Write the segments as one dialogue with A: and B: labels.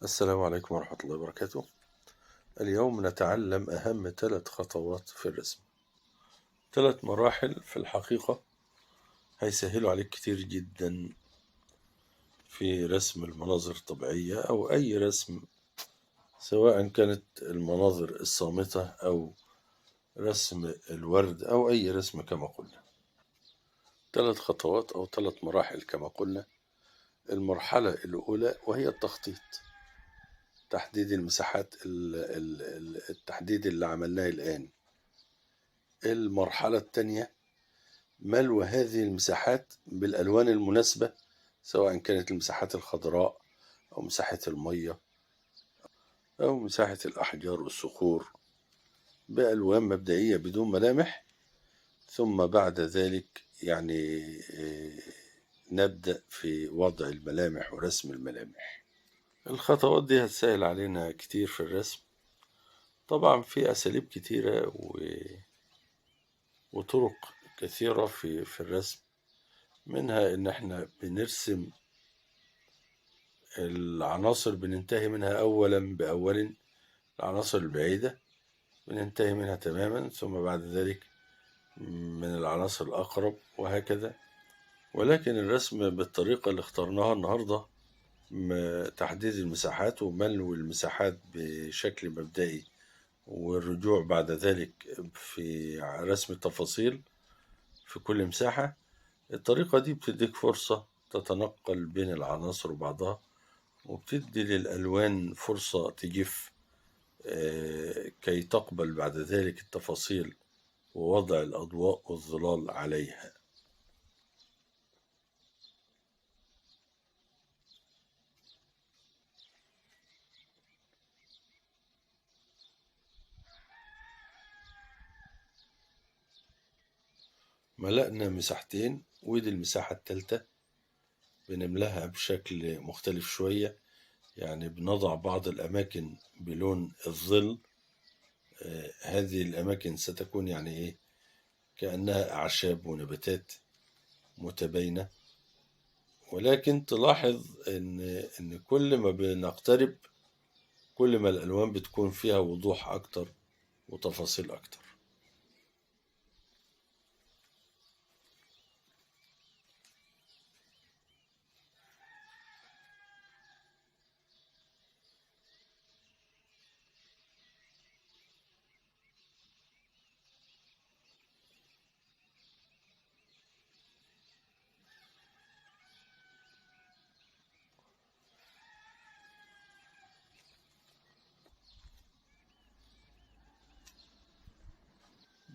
A: السلام عليكم ورحمة الله وبركاته. اليوم نتعلم أهم 3 خطوات في الرسم. 3 مراحل في الحقيقة هيسهلوا عليك كتير جدا في رسم المناظر الطبيعية أو أي رسم، سواء كانت المناظر الصامتة أو رسم الورد أو أي رسم كما قلنا. 3 خطوات أو 3 مراحل كما قلنا. المرحلة الأولى وهي التخطيط، تحديد المساحات، التحديد اللي عملناه الآن. المرحلة الثانية ملء هذه المساحات بالألوان المناسبة، سواء كانت المساحات الخضراء أو مساحة المية أو مساحة الأحجار والصخور، بألوان مبدئية بدون ملامح. ثم بعد ذلك نبدأ في وضع الملامح ورسم الملامح. الخطوات دي هتسهل علينا كتير في الرسم. طبعا في أساليب كتيرة وطرق كثيرة في الرسم، منها إن إحنا بنرسم العناصر، بننتهي منها أولا بأول. العناصر البعيدة بننتهي منها تماما، ثم بعد ذلك من العناصر الأقرب وهكذا. ولكن الرسم بالطريقة اللي اخترناها النهاردة، تحديد المساحات وملء المساحات بشكل مبدئي، والرجوع بعد ذلك في رسم التفاصيل في كل مساحة. الطريقة دي بتديك فرصة تتنقل بين العناصر وبعضها، وبتدي للألوان فرصة تجف كي تقبل بعد ذلك التفاصيل ووضع الأضواء والظلال عليها. ملأنا مساحتين، ودي المساحة التالتة بنملاها بشكل مختلف شوية، يعني بنضع بعض الأماكن بلون الظل. هذه الأماكن ستكون كأنها أعشاب ونباتات متباينة. ولكن تلاحظ إن كل ما بنقترب كل ما الألوان بتكون فيها وضوح أكتر وتفاصيل أكتر.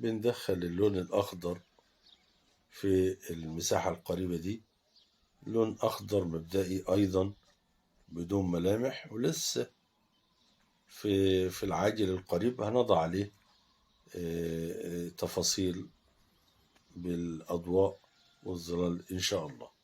A: بندخل اللون الأخضر في المساحة القريبة دي، لون أخضر مبدئي أيضا بدون ملامح، ولسه في العاجل القريب هنضع عليه تفاصيل بالأضواء والظلال إن شاء الله.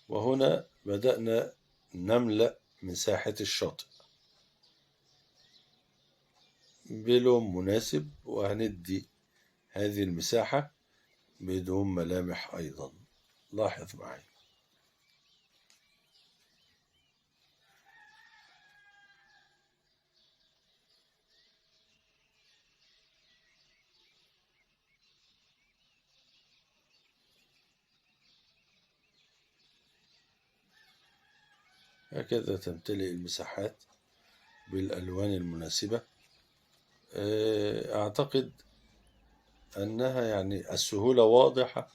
A: وهنا بدأنا نملأ مساحة الشاطئ بلون مناسب، وهندي هذه المساحة بدون ملامح أيضا. لاحظ معي. هكذا تمتلئ المساحات بالألوان المناسبة. أعتقد أنها السهولة واضحة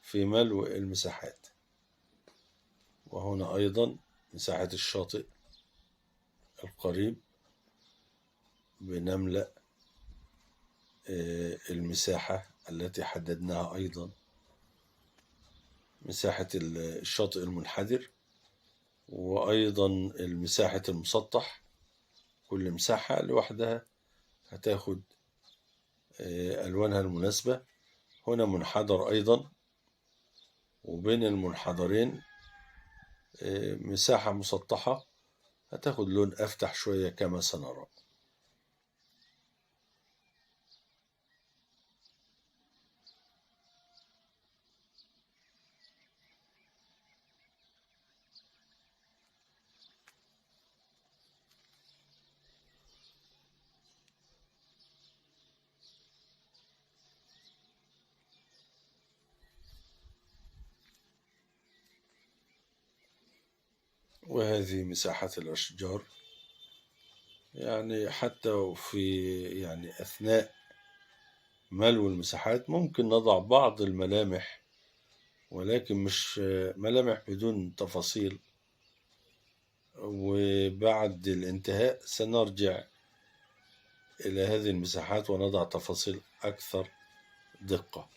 A: في ملء المساحات. وهنا أيضا مساحة الشاطئ القريب بنملأ المساحة التي حددناها. أيضا مساحة الشاطئ المنحدر وأيضا المساحة المسطح، كل مساحة لوحدها هتاخد ألوانها المناسبة. هنا منحدر أيضا، وبين المنحدرين مساحة مسطحة هتاخد لون أفتح شوية كما سنرى. وهذه مساحات الأشجار، يعني حتى يعني أثناء ملء المساحات ممكن نضع بعض الملامح، ولكن مش ملامح بدون تفاصيل. وبعد الانتهاء سنرجع إلى هذه المساحات ونضع تفاصيل أكثر دقة.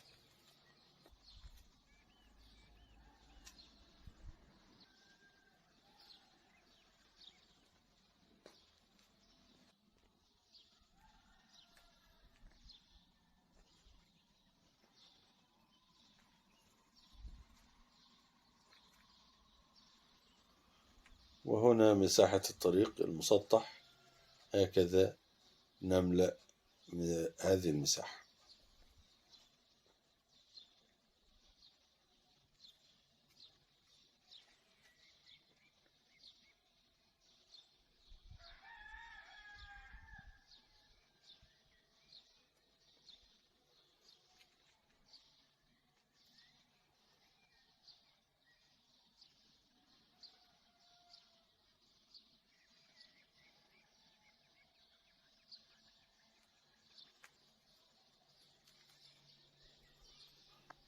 A: وهنا مساحة الطريق المسطح، هكذا نملأ هذه المساحة.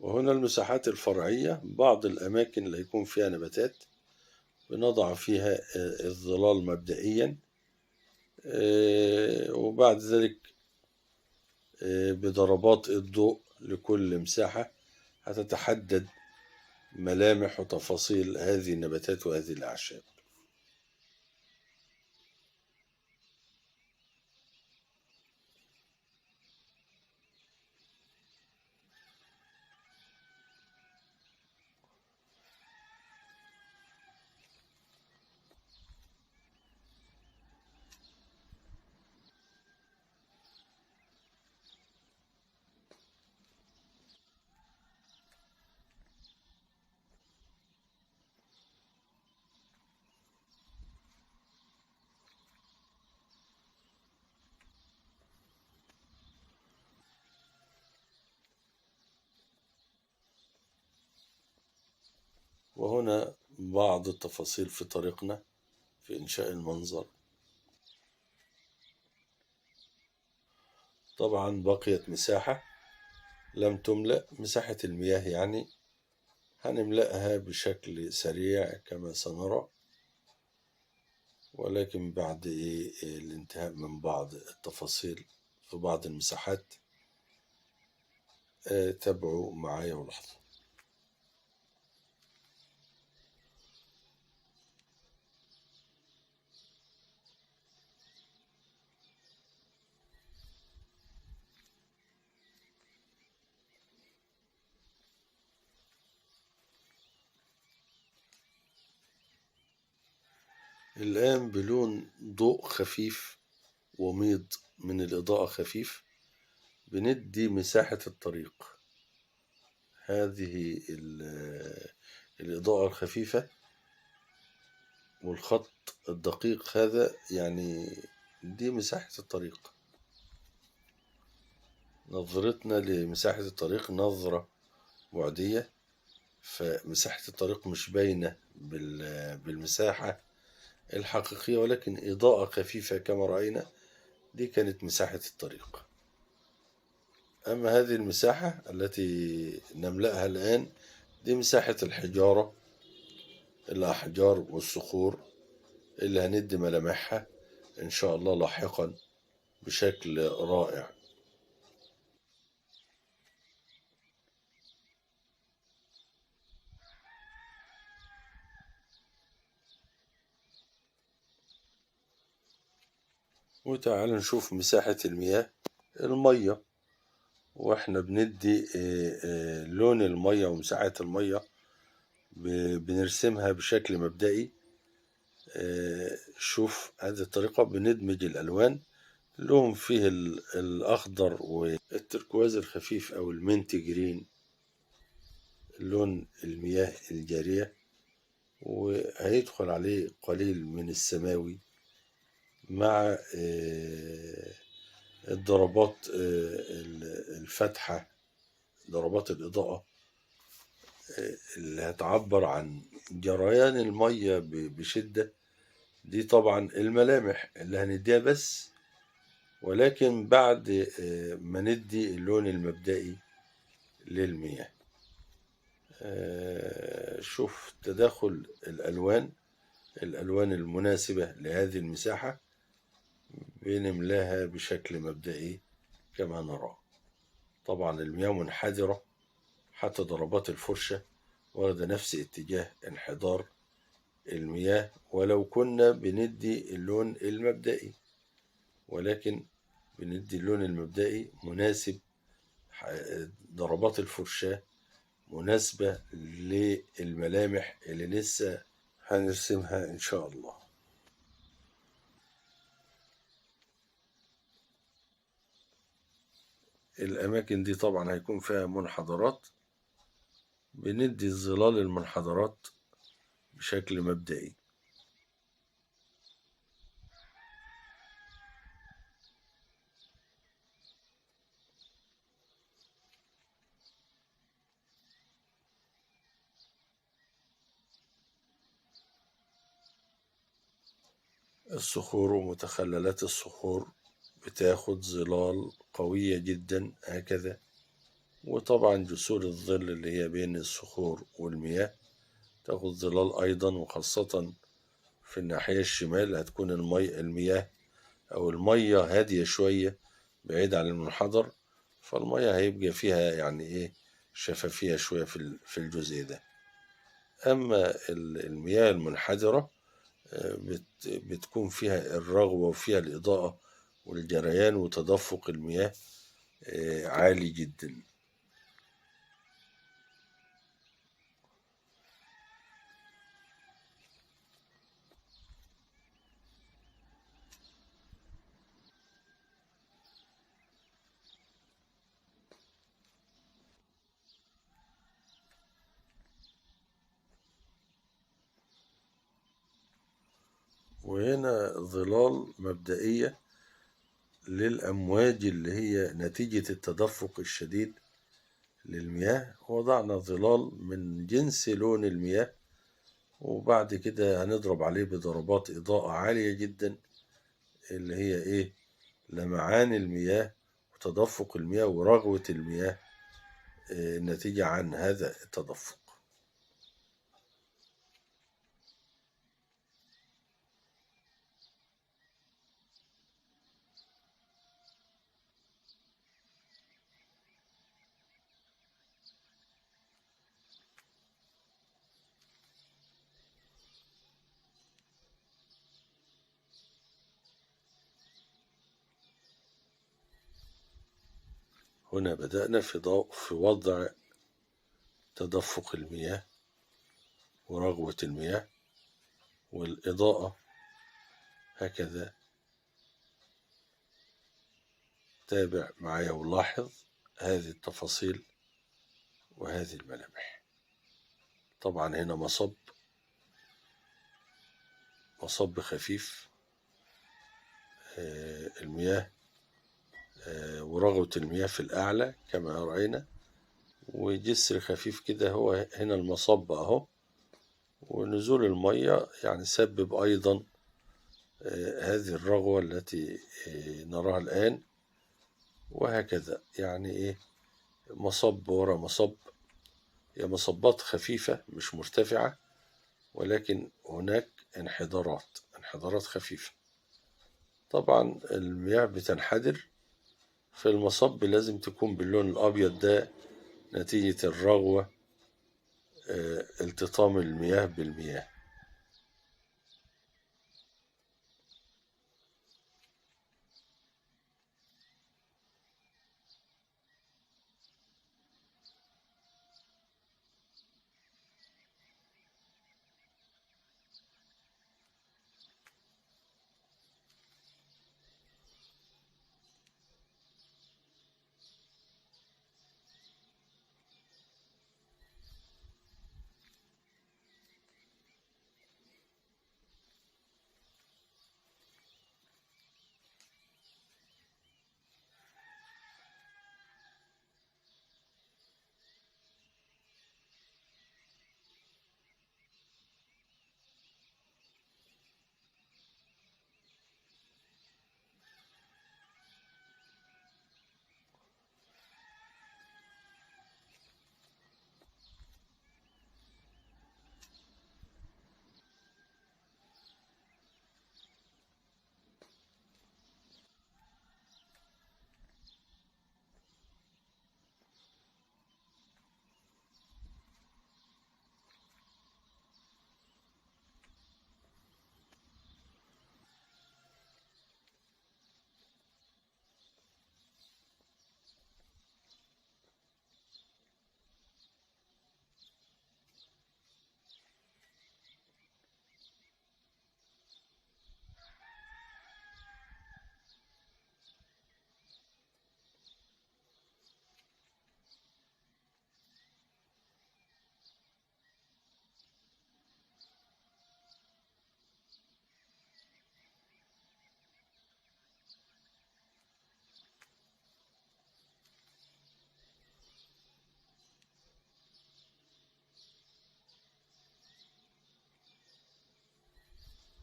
A: وهنا المساحات الفرعية، بعض الأماكن اللي يكون فيها نباتات بنضع فيها الظلال مبدئيا، وبعد ذلك بضربات الضوء لكل مساحة هتتحدد ملامح وتفاصيل هذه النباتات وهذه الأعشاب. وهنا بعض التفاصيل في طريقنا في إنشاء المنظر. طبعا بقيت مساحة لم تملأ، مساحة المياه يعني، هنملأها بشكل سريع كما سنرى، ولكن بعد الانتهاء من بعض التفاصيل في بعض المساحات. تابعوا معايا ولاحظوا. الآن بلون ضوء خفيف وميض من الإضاءة خفيف بندي مساحة الطريق. هذه الإضاءة الخفيفة والخط الدقيق هذا يعني دي مساحة الطريق. نظرتنا لمساحة الطريق نظرة بعدية، فمساحة الطريق مش باينة بالمساحة الحقيقية، ولكن إضاءة خفيفة كما رأينا دي كانت مساحة الطريق. أما هذه المساحة التي نملأها الآن دي مساحة الحجارة، الأحجار والصخور اللي هندي ملامحها إن شاء الله لاحقا بشكل رائع. وتعال نشوف مساحة المياه. المية واحنا بندي لون المية ومساحة المية بنرسمها بشكل مبدئي. شوف هذه الطريقة بندمج الألوان، لون فيه الأخضر والتركواز الخفيف أو المنت جرين، لون المياه الجارية، وهيدخل عليه قليل من السماوي مع الضربات الفاتحة، ضربات الإضاءة اللي هتعبر عن جريان المية بشدة. دي طبعا الملامح اللي هنديها بس، ولكن بعد ما ندي اللون المبدئي للمياه. شوف تداخل الألوان المناسبة لهذه المساحة بنملاها بشكل مبدئي كما نرى. طبعا المياه منحدرة، حتى ضربات الفرشة واخدة نفس اتجاه انحدار المياه، ولو كنا بندي اللون المبدئي، ولكن بندي اللون المبدئي مناسب. ضربات الفرشاة مناسبة للملامح اللي لسه هنرسمها إن شاء الله. الأماكن دي طبعا هيكون فيها منحدرات، بندي ظلال المنحدرات بشكل مبدئي. الصخور ومتخللات الصخور بتاخد ظلال قوية جدا هكذا، وطبعا جسور الظل اللي هي بين الصخور والمياه تاخد ظلال أيضا، وخاصة في الناحية الشمال هتكون المياه أو المية هادية شوية بعيد عن المنحدر، فالمية هيبقى فيها يعني إيه شفافية شوية في الجزء ده. أما المياه المنحدرة بتكون فيها الرغوة وفيها الإضاءة والجريان وتدفق المياه عالي جدا. وهنا ظلال مبدئية للأمواج اللي هي نتيجة التدفق الشديد للمياه، وضعنا ظلال من جنس لون المياه، وبعد كده هنضرب عليه بضربات إضاءة عالية جدا اللي هي إيه لمعان المياه وتدفق المياه ورغوة المياه الناتجة عن هذا التدفق. هنا بدأنا في وضع تدفق المياه ورغوة المياه والإضاءة هكذا. تابع معايا ولاحظ هذه التفاصيل وهذه الملامح. طبعا هنا مصب خفيف المياه ورغوة المياه في الأعلى كما رأينا، وجسر خفيف كده هو هنا المصب أهو، ونزول المية يعني سبب أيضا هذه الرغوة التي نراها الآن، وهكذا يعني إيه مصب ورا مصب. هي مصبات خفيفة مش مرتفعة، ولكن هناك انحدارات خفيفة. طبعا المياه بتنحدر في المصب، لازم تكون باللون الأبيض ده نتيجة الرغوة التطام المياه بالمياه.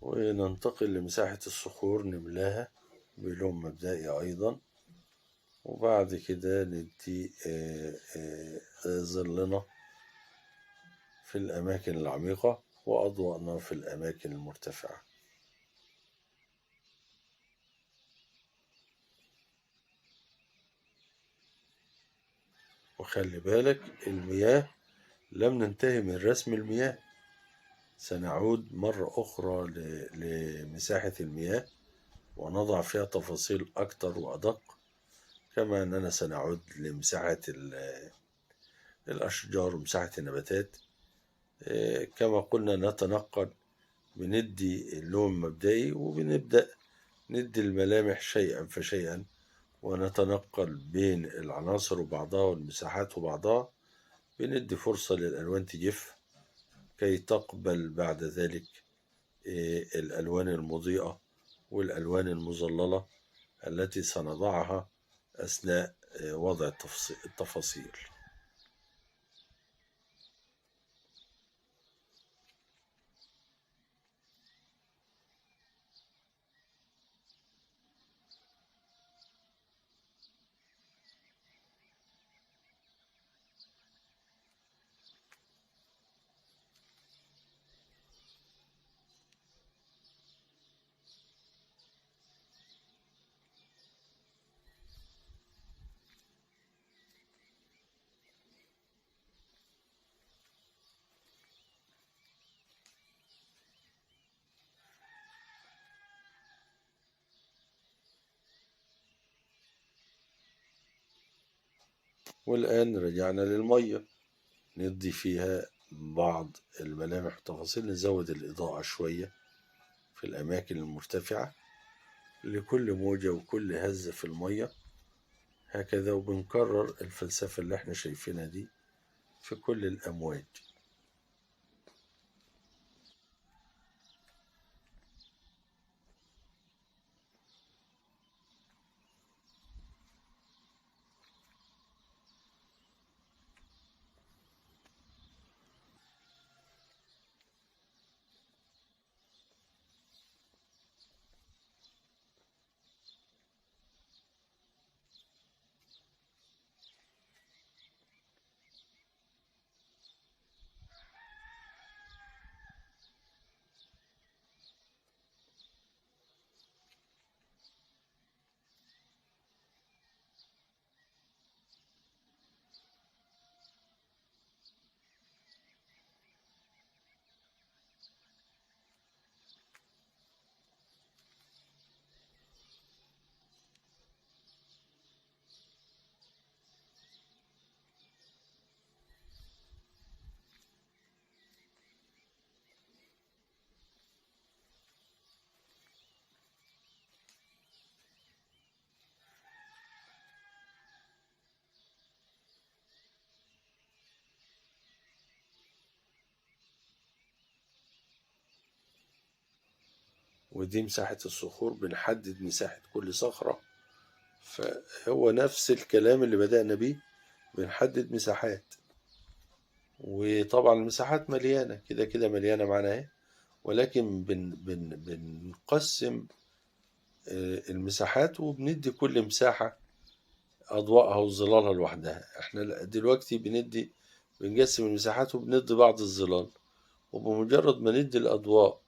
A: وننتقل لمساحة الصخور نملاها بلون مبدئي أيضا، وبعد كده ندي ظلنا في الأماكن العميقة وأضواءنا في الأماكن المرتفعة. وخلي بالك المياه لم ننتهي من رسم المياه، سنعود مرة أخرى لمساحة المياه ونضع فيها تفاصيل أكتر وأدق، كما أننا سنعود لمساحة الأشجار ومساحة النباتات. كما قلنا نتنقل، بندي لون مبدئي وبنبدأ ندي الملامح شيئا فشيئا، ونتنقل بين العناصر وبعضها والمساحات وبعضها، بندي فرصة للألوان تجف كي تقبل بعد ذلك الألوان المضيئة والألوان المظللة التي سنضعها أثناء وضع التفاصيل. والآن رجعنا للمية، ندي فيها بعض الملامح والتفاصيل، نزود الإضاءة شوية في الأماكن المرتفعة لكل موجة وكل هزة في المية، هكذا. وبنكرر الفلسفة اللي احنا شايفينها دي في كل الأمواج. ودي مساحة الصخور، بنحدد مساحة كل صخرة، فهو نفس الكلام اللي بدأنا بيه، بنحدد مساحات. وطبعا المساحات مليانة كده كده، مليانة معانا اهي، ولكن بنقسم المساحات وبندي كل مساحة أضواءها وظلالها لوحدها. احنا دلوقتي بنقسم المساحات وبندي بعض الظلال، وبمجرد ما ندي الأضواء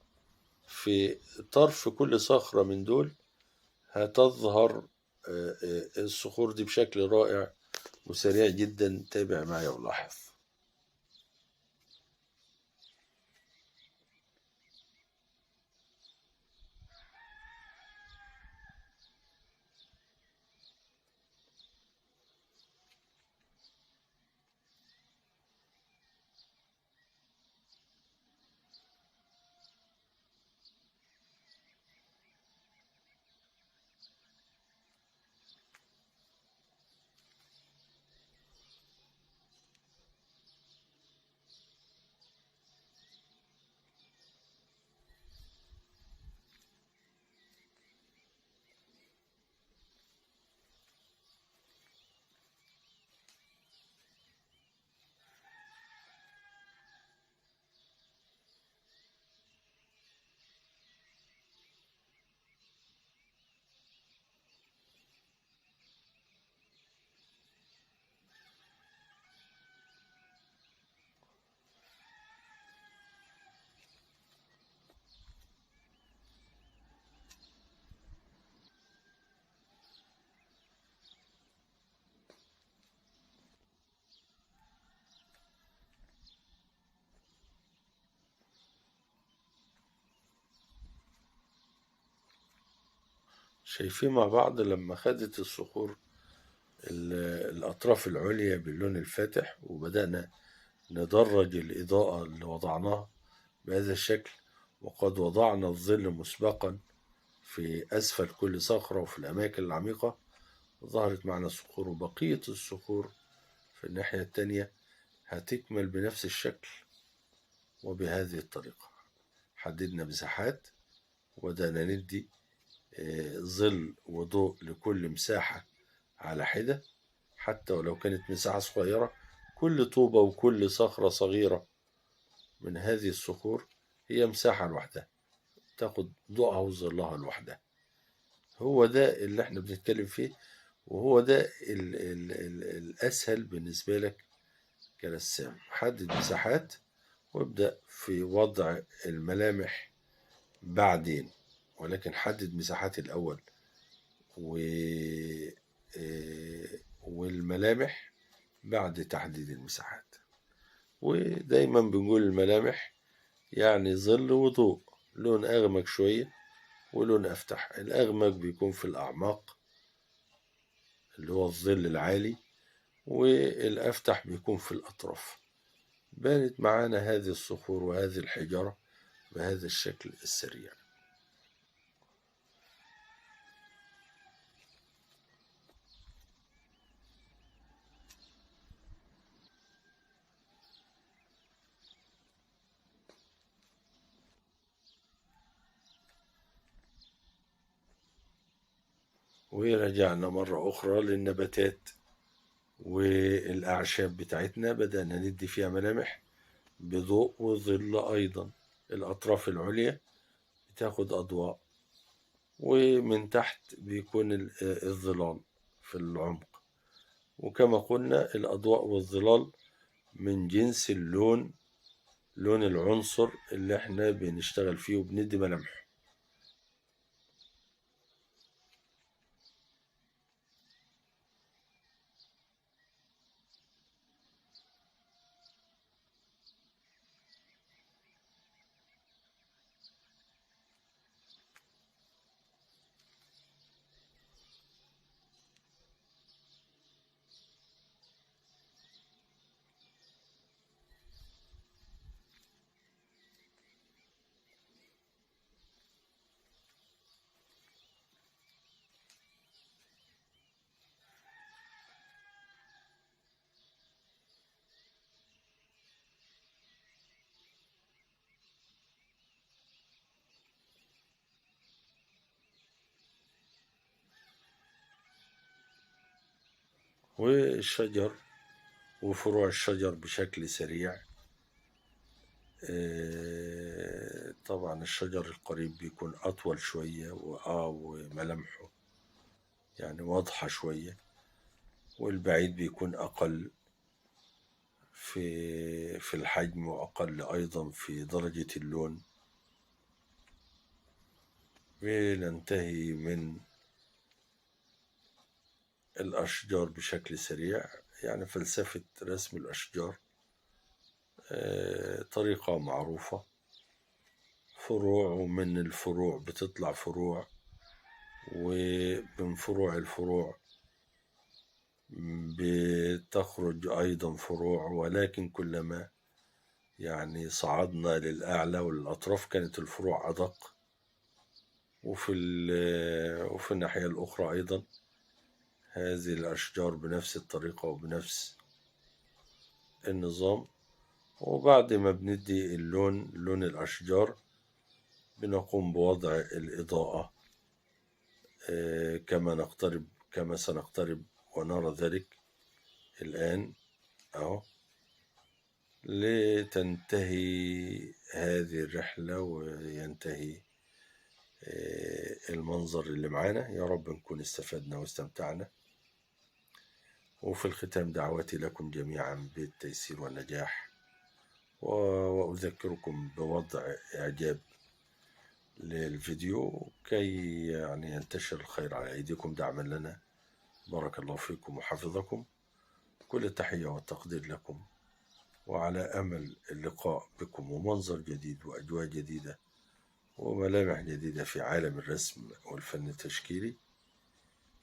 A: في طرف كل صخرة من دول هتظهر الصخور دي بشكل رائع وسريع جدا. تابع معي ولاحظ. شايفين مع بعض لما خدت الصخور الأطراف العليا باللون الفاتح، وبدأنا ندرج الإضاءة اللي وضعناها بهذا الشكل، وقد وضعنا الظل مسبقا في أسفل كل صخرة وفي الأماكن العميقة. ظهرت معنا الصخور، وبقية الصخور في الناحية التانية هتكمل بنفس الشكل وبهذه الطريقة. حددنا مساحات وبدأنا ندي ظل وضوء لكل مساحة على حدة، حتى ولو كانت مساحة صغيرة. كل طوبة وكل صخرة صغيرة من هذه الصخور هي مساحة لوحدها، تاخد ضوءها وظلها لوحدها. هو ده اللي احنا بنتكلم فيه، وهو ده الأسهل بالنسبة لك كرسام. حدد مساحات وابدأ في وضع الملامح بعدين، ولكن حدد مساحات الأول والملامح بعد تحديد المساحات. ودايما بنقول الملامح يعني ظل وضوء، لون أغمق شوية ولون أفتح. الأغمق بيكون في الأعماق اللي هو الظل العالي، والأفتح بيكون في الأطراف. بانت معانا هذه الصخور وهذه الحجارة بهذا الشكل السريع. ورجعنا مرة أخرى للنباتات والأعشاب بتاعتنا، بدأنا ندي فيها ملامح بضوء وظل أيضا. الأطراف العليا بتاخد أضواء، ومن تحت بيكون الظلال في العمق. وكما قلنا الأضواء والظلال من جنس اللون، لون العنصر اللي احنا بنشتغل فيه وبندي ملامحه. والشجر وفروع الشجر بشكل سريع. طبعا الشجر القريب بيكون أطول شوية وملامحه يعني واضحة شوية، والبعيد بيكون أقل في الحجم وأقل أيضا في درجة اللون. وننتهي من الأشجار بشكل سريع. يعني فلسفة رسم الأشجار طريقة معروفة، فروع ومن الفروع بتطلع فروع، ومن فروع الفروع بتخرج أيضا فروع. ولكن كلما يعني صعدنا للأعلى والأطراف كانت الفروع أدق. وفي الناحية الأخرى أيضا هذه الأشجار بنفس الطريقة وبنفس النظام. وبعد ما بندي اللون، لون الأشجار، بنقوم بوضع الإضاءة كما سنقترب ونرى ذلك الآن أهو. لتنتهي هذه الرحلة وينتهي المنظر اللي معانا. يا رب نكون استفدنا واستمتعنا. وفي الختام دعواتي لكم جميعا بالتيسير والنجاح، وأذكركم بوضع إعجاب للفيديو كي يعني ينتشر الخير على أيديكم دعما لنا. بارك الله فيكم وحفظكم. كل التحية والتقدير لكم، وعلى أمل اللقاء بكم ومنظر جديد وأجواء جديدة وملامح جديدة في عالم الرسم والفن التشكيلي.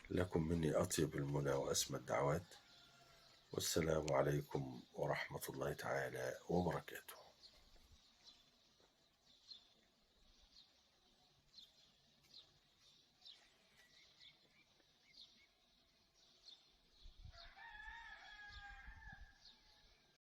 A: لكم مني أطيب المنى وأسمى الدعوات، والسلام عليكم ورحمة الله تعالى وبركاته.